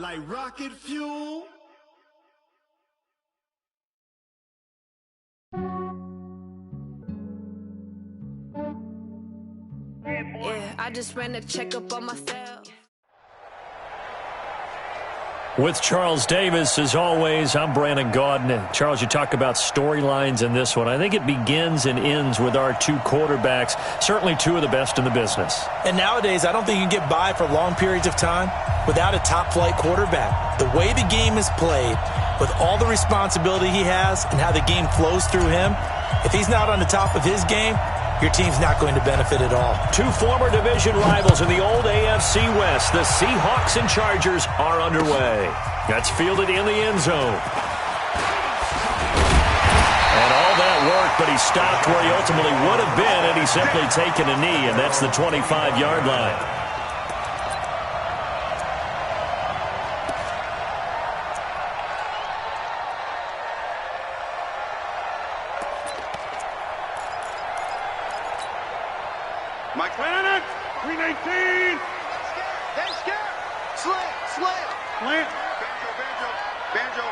like rocket fuel. Yeah, I just ran a checkup on myself. With Charles Davis, as always, I'm Brandon Gaudin. Charles, you talk about storylines in this one. I think it begins and ends with our two quarterbacks, certainly two of the best in the business. And nowadays, I don't think you can get by for long periods of time without a top-flight quarterback. The way the game is played, with all the responsibility he has and how the game flows through him, if he's not on the top of his game, your team's not going to benefit at all. Two former division rivals in the old AFC West. The Seahawks and Chargers are underway. That's fielded in the end zone. And all that work, but he stopped where he ultimately would have been had he simply taken a knee, and that's the 25-yard line. Mike Lennox, 319. They scared. Slant. Slant. Banjo.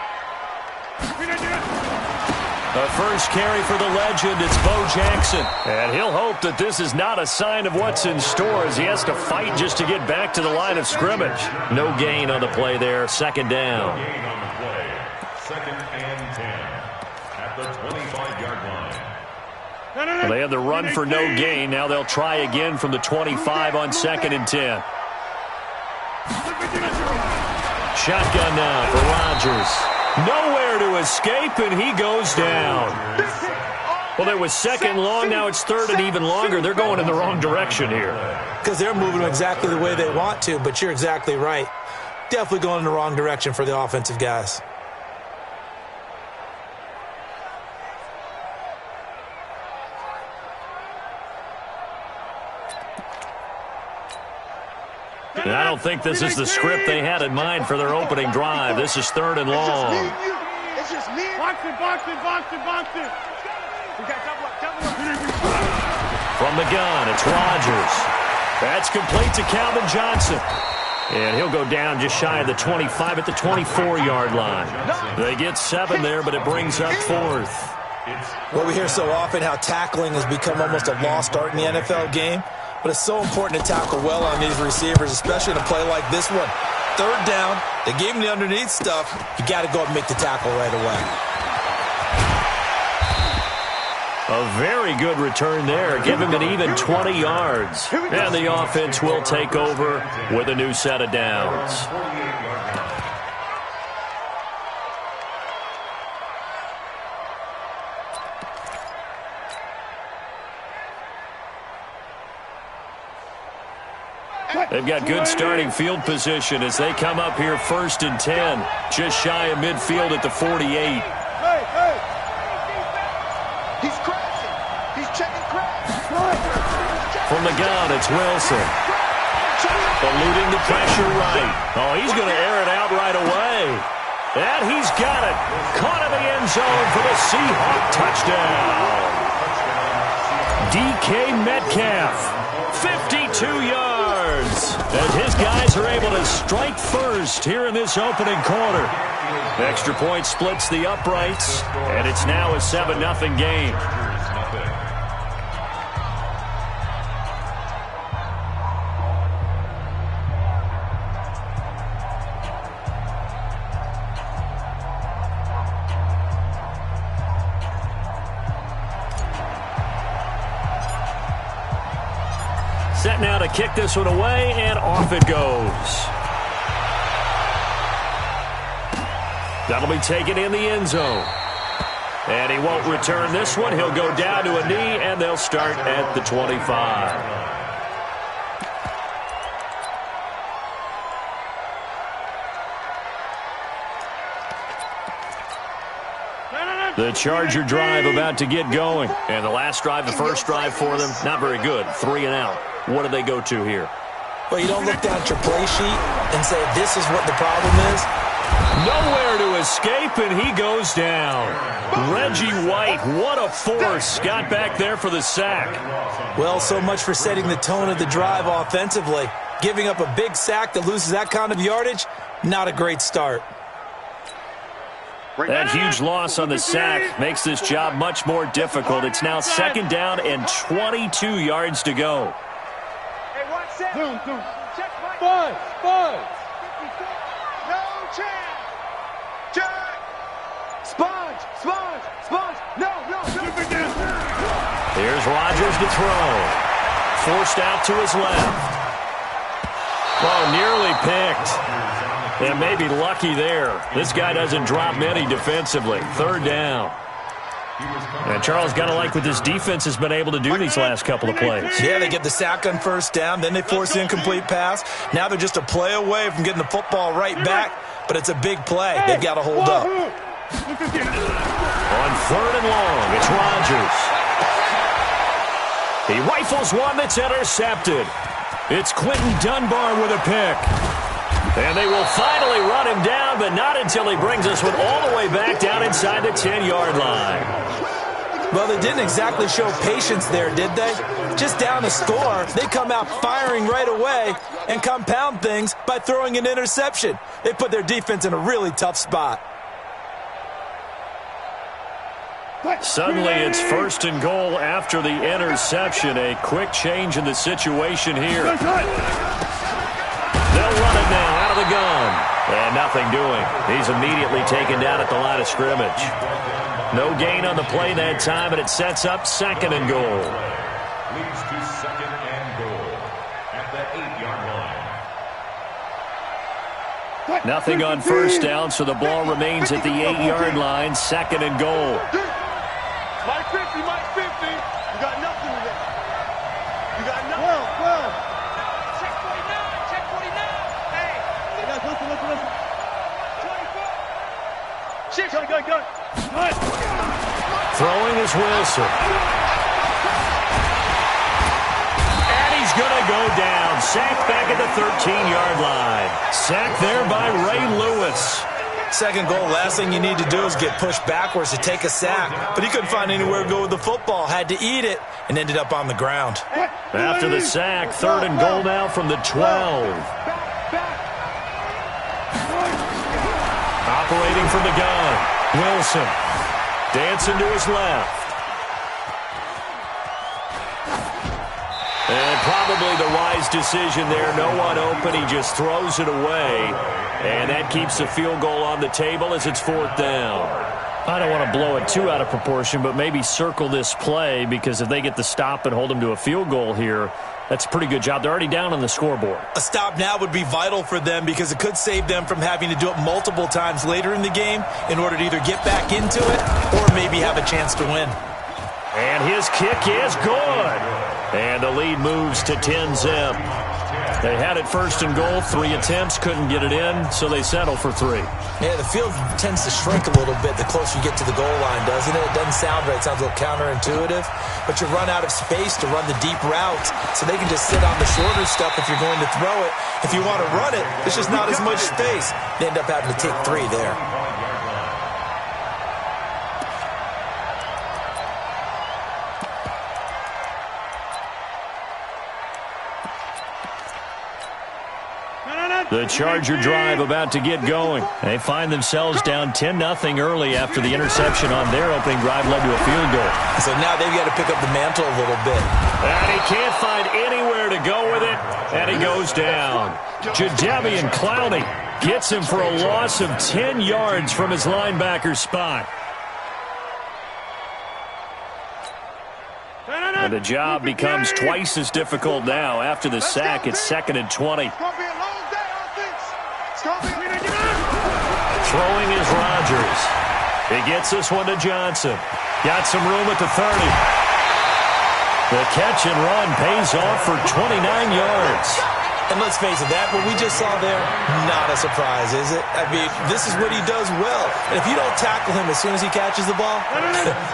319. The first carry for the legend, it's Bo Jackson. And he'll hope that this is not a sign of what's in store as he has to fight just to get back to the line of scrimmage. No gain on the play there, second down. No gain on the play, second and 10 at the 25-yard line. Well, they had the run for no gain. Now they'll try again from the 25 on second and 10. Shotgun now for Rodgers. Nowhere to escape, and he goes down. Well, it was second long. Now it's third and even longer. They're going in the wrong direction here. Because they're moving exactly the way they want to, but you're exactly right. Definitely going in the wrong direction for the offensive guys. And I don't think this is the script they had in mind for their opening drive. This is third and long. It's just me. Box it. We got double up. From the gun, it's Rodgers. That's complete to Calvin Johnson. And he'll go down just shy of the 25 at the 24-yard line. They get 7 there, but it brings up fourth. Well, we hear so often how tackling has become almost a lost art in the NFL game. But it's so important to tackle well on these receivers, especially in a play like this one. Third down, they gave him the underneath stuff. You got to go and make the tackle right away. A very good return there. Give him an even 20 yards. And the offense will take over with a new set of downs. They've got good starting field position as they come up here first and 10. Just shy of midfield at the 48. Hey. He's crashing. He's checking crash. From the gun, it's Wilson. Eluding the pressure right. Oh, he's going to air it out right away. And he's got it. Caught in the end zone for the Seahawk touchdown. DK Metcalf, 52 yards. As his guys are able to strike first here in this opening quarter. Extra point splits the uprights, and it's now a 7-0 game. Set now to kick this one away, and off it goes. That'll be taken in the end zone. And he won't return this one. He'll go down to a knee, and they'll start at the 25. The Charger drive about to get going. And the last drive, the first drive for them, not very good. 3 and out. What do they go to here? Well, you don't look down at your play sheet and say, this is what the problem is. Nowhere to escape, and he goes down. Reggie White, what a force. Got back there for the sack. Well, so much for setting the tone of the drive offensively. Giving up a big sack that loses that kind of yardage, Not a great start. That huge loss on the sack makes this job much more difficult. It's now 2nd down and 22 yards to go. Hey, watch that. Check Mike. Buzz. No chance. Check. Sponge. No. Here's Rodgers to throw. Forced out to his left. Oh, nearly picked. And maybe lucky there. This guy doesn't drop many defensively. 3rd down. And Charles, got to like what this defense has been able to do these last couple of plays. Yeah, they get the sack on 1st down, then they force the incomplete pass. Now they're just a play away from getting the football right back, but it's a big play. They've got to hold up. On 3rd and long, it's Rodgers. He rifles one that's intercepted. It's Quentin Dunbar with a pick. And they will finally run him down, but not until he brings this one all the way back down inside the 10-yard line. Well, they didn't exactly show patience there, did they? Just down a score, they come out firing right away and compound things by throwing an interception. They put their defense in a really tough spot. Suddenly, it's 1st and goal after the interception. A quick change in the situation here. They'll run it now out of the gun. And nothing doing. He's immediately taken down at the line of scrimmage. No gain on the play that time, and it sets up 2nd and goal. Leads to 2nd and goal at the 8-yard line. Nothing on 1st down, so the ball remains at the 8-yard line. 2nd and goal. Mike 50. You got nothing with that. You got nothing. Well. Check 49. Hey. Listen. 24. Go. Throwing is Wilson. And he's going to go down. Sacked back at the 13-yard line. Sacked there by Ray Lewis. 2nd goal, last thing you need to do is get pushed backwards to take a sack. But he couldn't find anywhere to go with the football. Had to eat it and ended up on the ground. After the sack, 3rd and goal now from the 12. Operating from the gun. Wilson. Dancing to his left. And probably the wise decision there. No one open. He just throws it away. And that keeps the field goal on the table as it's 4th down. I don't want to blow it too out of proportion, but maybe circle this play, because if they get the stop and hold them to a field goal here, that's a pretty good job. They're already down on the scoreboard. A stop now would be vital for them, because it could save them from having to do it multiple times later in the game in order to either get back into it or maybe have a chance to win. And his kick is good. And the lead moves to 10-zip. They had it 1st and goal, 3 attempts, couldn't get it in, so they settle for 3. Yeah, the field tends to shrink a little bit the closer you get to the goal line, doesn't it? It doesn't sound right. It sounds a little counterintuitive. But you run out of space to run the deep routes, so they can just sit on the shorter stuff if you're going to throw it. If you want to run it, there's just not as much space. They end up having to take 3 there. The Charger drive about to get going. They find themselves down 10-0 early after the interception on their opening drive led to a field goal. So now they've got to pick up the mantle a little bit. And he can't find anywhere to go with it, and he goes down. Jadeveon Clowney gets him for a loss of 10 yards from his linebacker spot. And the job becomes twice as difficult now. After the sack, it's 2nd and 20. Throwing is Rodgers. He gets this one to Johnson. Got some room at the 30. The catch and run pays off for 29 yards. And let's face it, that what we just saw there, not a surprise, is it? I mean, this is what he does well. And if you don't tackle him as soon as he catches the ball,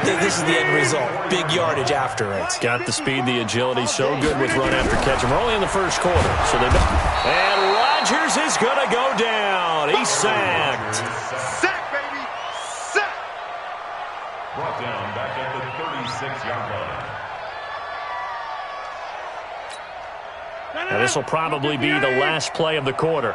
this is the end result. Big yardage after it. Got the speed, the agility, so good with run after catch. And we're only in the 1st quarter, so they don't. And Rodgers is going to go down. He's sacked. Sack, baby. Sack. Brought down back at the 36-yard line. Now this will probably be the last play of the quarter.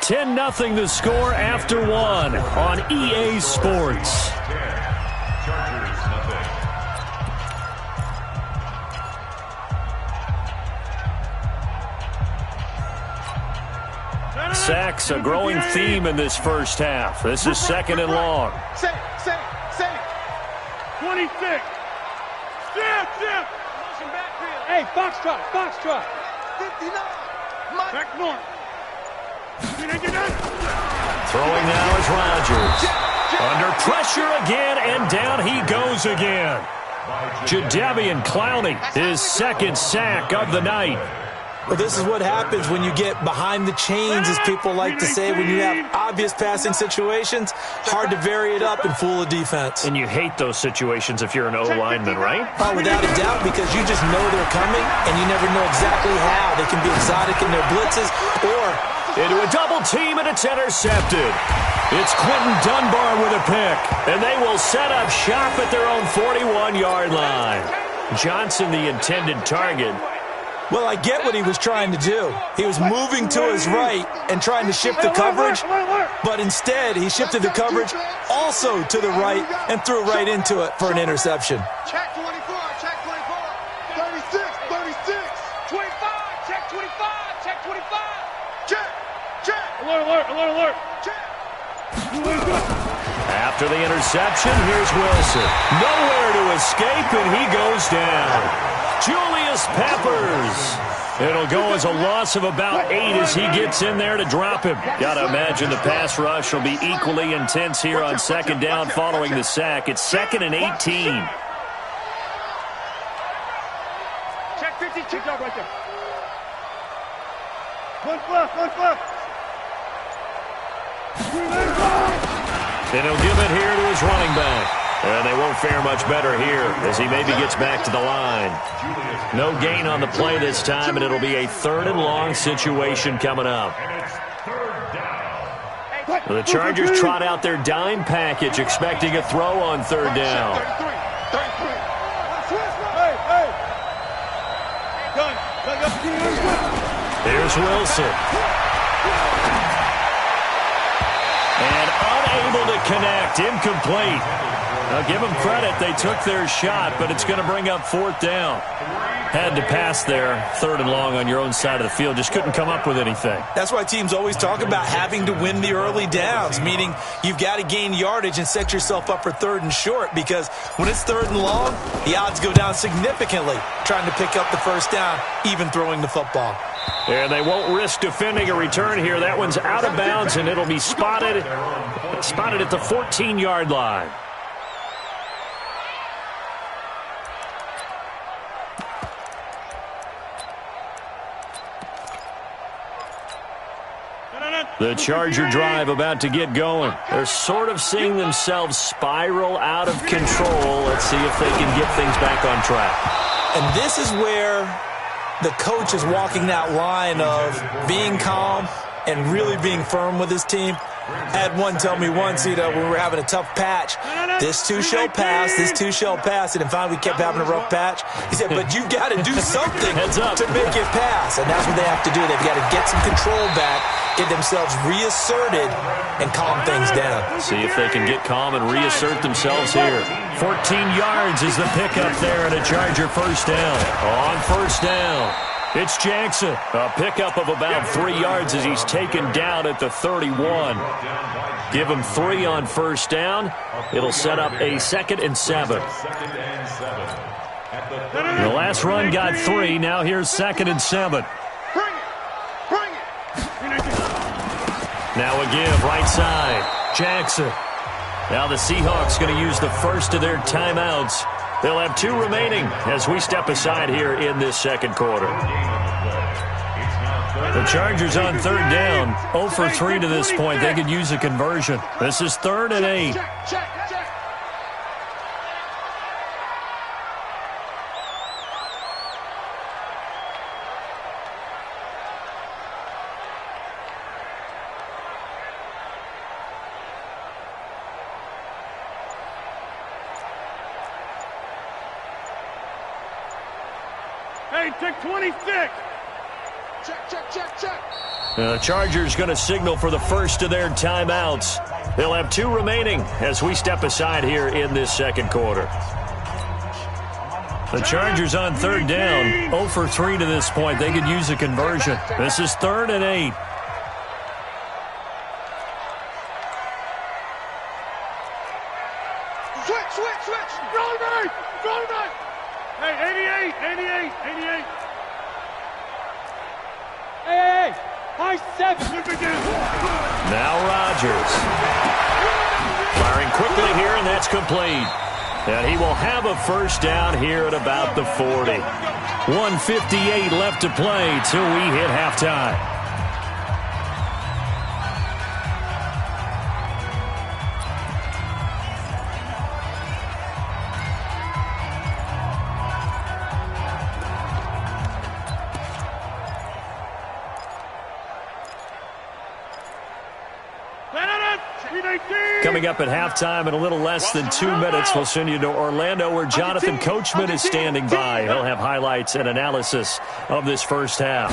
10-0 the score after one on EA Sports. Chargers nothing. Sacks, a growing theme in this first half. This is second and long. 26. Sit. Hey, foxtrot. 59. Back north. Throwing now is Rodgers. Under pressure again, and down he goes again. Jadeveon Clowney, his second sack of the night. Well, this is what happens when you get behind the chains, as people like to say. When you have obvious passing situations, hard to vary it up and fool a defense. And you hate those situations if you're an O-lineman, right? Oh, without a doubt, because you just know they're coming, and you never know exactly how. They can be exotic in their blitzes, or into a double team, and it's intercepted. It's Quentin Dunbar with a pick, and they will set up shop at their own 41-yard line. Johnson, the intended target. well, I get what he was trying to do. He was moving to his right and trying to shift the coverage, but instead he shifted the coverage also to the right and threw right into it for an interception. Check 24, check 24. 36, 25, check 25, check 25. Check. Alert. Check. After the interception, here's Wilson. Nowhere to escape, and he goes down. Julius Peppers. It'll go as a loss of about 8 as he gets in there to drop him. Got to imagine the pass rush will be equally intense here on second down following the sack. It's 2nd and 18. Check 50, check out right there. One left. And he'll give it here to his running back. And they won't fare much better here as he maybe gets back to the line. No gain on the play this time, and it'll be a 3rd and long situation coming up. The Chargers trot out their dime package, expecting a throw on 3rd down. 33. Here's Wilson. And unable to connect, incomplete. Now, give them credit. They took their shot, but it's going to bring up 4th down. Had to pass there, 3rd and long on your own side of the field. Just couldn't come up with anything. That's why teams always talk about having to win the early downs, meaning you've got to gain yardage and set yourself up for 3rd and short, because when it's 3rd and long, the odds go down significantly trying to pick up the 1st down, even throwing the football. And they won't risk defending a return here. That one's out of bounds, and it'll be spotted at the 14-yard line. The Charger drive about to get going. They're sort of seeing themselves spiral out of control. Let's see if they can get things back on track. And this is where the coach is walking that line of being calm and really being firm with his team. Had one tell me once, when we were having a tough patch, this too shall pass, and finally we kept having a rough patch. He said, but you've got to do something to make it pass, and that's what they have to do. They've got to get some control back, get themselves reasserted, and calm things down. See if they can get calm and reassert themselves here. 14 yards is the pickup there and a Charger 1st down. On 1st down, it's Jackson. A pickup of about 3 yards as he's taken down at the 31. Give him 3 on 1st down. It'll set up a 2nd and 7. The last run got 3. Now here's 2nd and 7. Bring it. Now a give, right side. Jackson. Now the Seahawks going to use the first of their timeouts. They'll have 2 remaining as we step aside here in this 2nd quarter. The Chargers on 3rd down. 0 for 3 to this point. They could use a conversion. This is 3rd and 8. Check. Hey, take 26. Check. The Chargers going to signal for the first of their timeouts. They'll have 2 remaining as we step aside here in this second quarter. The Chargers on third down, 0 for 3 to this point. They could use a conversion. This is 3rd and 8. Switch. Roll right. Hey, 88. Hey. High 7. Now Rodgers. Firing quickly here, and that's complete. And he will have a first down here at about the 40. 1:58 left to play till we hit halftime. Coming up at halftime in a little less than 2 minutes, we'll send you to Orlando where Jonathan Coachman is standing by. He'll have highlights and analysis of this first half.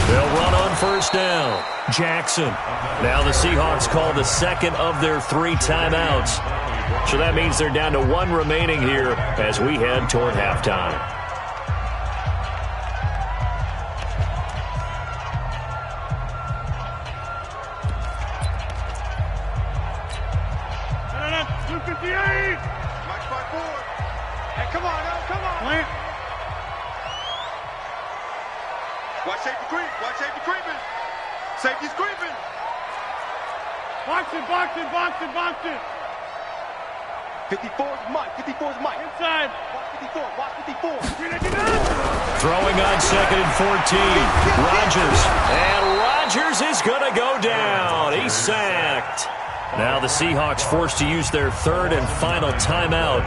They'll run on first down. Jackson. Now the Seahawks call the second of their 3 timeouts. So that means they're down to 1 remaining here as we head toward halftime. Safety's creeping. Box it. 54's Mike. Inside. Watch 54. Throwing on 2nd and 14. Rodgers. And Rodgers is going to go down. He's sacked. Now the Seahawks forced to use their 3rd and final timeout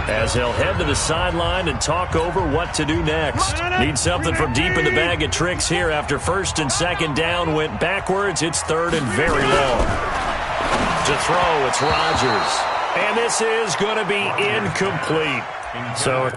as they'll head to the sideline and talk over what to do next. Need something from deep in the bag of tricks here after 1st and 2nd down went backwards. It's 3rd and very long. To throw, it's Rodgers. And this is going to be incomplete. So